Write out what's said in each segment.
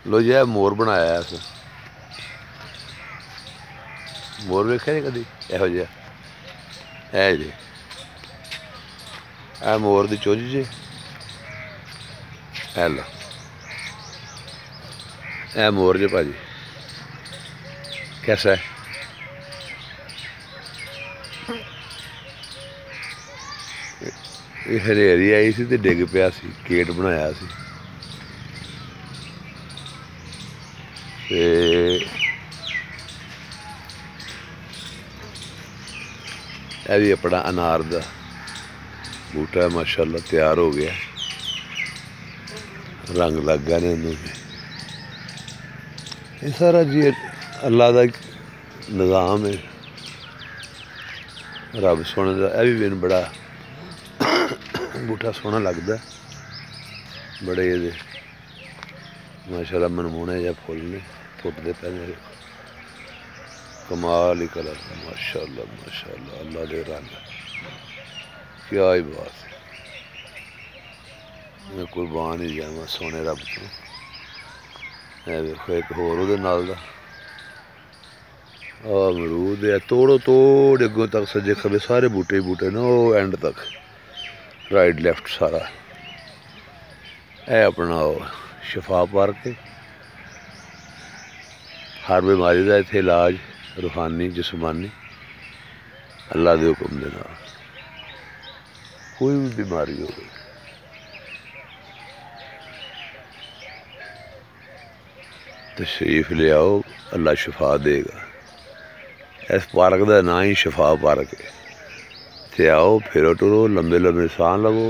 लो जी है मोर बनाया इस मोर वेख्या जी कदी इहो जिहा है जी ए मोर दी चुंझ जी है लो ए मोर जी भाजी कैसा है हनेरी आई सी ते डिग पिया सी गेट बनाया सी ते यह भी अपना अनार का बूटा माशाअल्लाह तैयार हो गया रंग लग गए ने इन्होंने ये सारा जी अल्लाह का निज़ाम है रब सोने का यह भी दिन बड़ा बूटा सोहना लगता बड़े ये माशाअल्लाह मनमोहने या फुल ने फुटते पे मेरे कमाल ही कलर माशाअल्लाह माशाअल्लाह अल्लाह दे रंग क्या ही बात है मैं कुर्बान ही जावा सोने रब तो देखो एक होर उहदे नाल दा अमरूद है तोड़ो तोड़ अगों तक सज्जे खबे सारे बूटे ही बूटे ने वो एंड तक राइट लैफ्ट सारा है अपना शफा पार्क है हर बीमारी का इत्थे इलाज रूहानी जिस्मानी अल्लाह के हुक्म दे नाल कोई भी बीमारी हो तशरीफ ले आओ अल्लाह शफा देगा इस पार्क का नाम ही शफा पार्क है इत्थे आओ फिरो टुरो लंबे लंबे साह लवो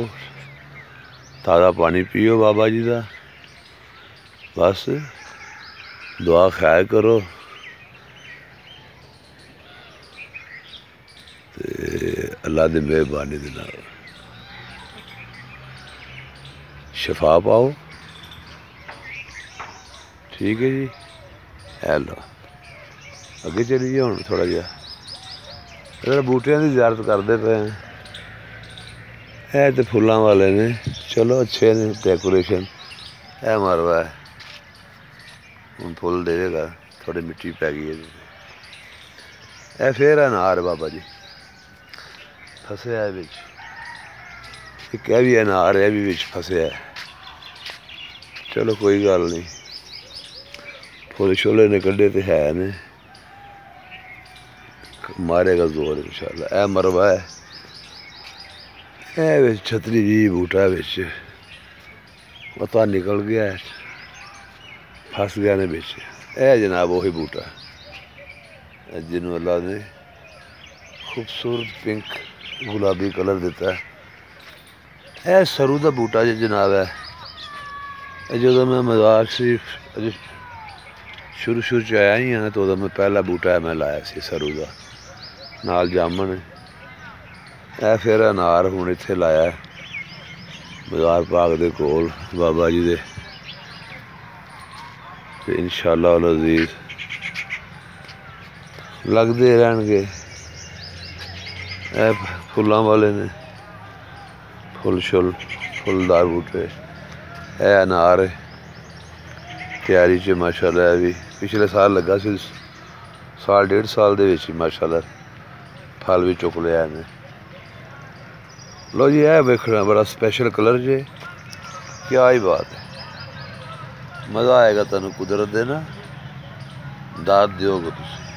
ताज़ा पानी पियो बाबा जी का बस दुआ खैर करो ते अल्लाह की मेहरबानी दे नाल शफा पाओ ठीक है जी है लो अगे चलिए हुण थोड़ा जिहा इधर बूटियां की ज़ियारत करते पे है तो फुलों वाले ने चलो अच्छे ने डेकोरेशन है मरवा है हम फुल देगा थोड़ी मिट्टी पै गई है ए फिर अनार बाबा जी फसे है बिच एक भी अनार है भी बिच फसे है चलो कोई गल नहीं फुल छोले ने कड्ढे तो है ने मारेगा जोर इंशाल्लाह ए मरवा है ए छतरी जी बूटा बिच पता निकल गया है फस गया ने बिच ए जनाब वही बूटा जिन्होंने अल्लाह ने खूबसूरत पिंक गुलाबी कलर दिता है ए सरू का बूटा जी जनाब है जो मैं मज़ार शरीफ शुरू च आया ही हाँ तो मैं पहला बूटा मैं लाया सी सरू का नाल जामन है फिर अनार हूँ इत्थे लाया मज़ार पाक दे कोल बाबा जी दे इंशाअल्लाह अज़ीज़ लगते रहणगे फुलों वाले ने फुल शुल फुलदार बूटे है अनार तैयारी च माशाअल्लाह भी पिछले साल लगा सी साल डेढ़ साल दे विच माशाअल्लाह फल भी चुक लिया ने लो जी है वेखना बड़ा स्पेशल कलर जे क्या ही बात है मज़ा आएगा तेन कुदरत दे ना दाद दोगे तुसीं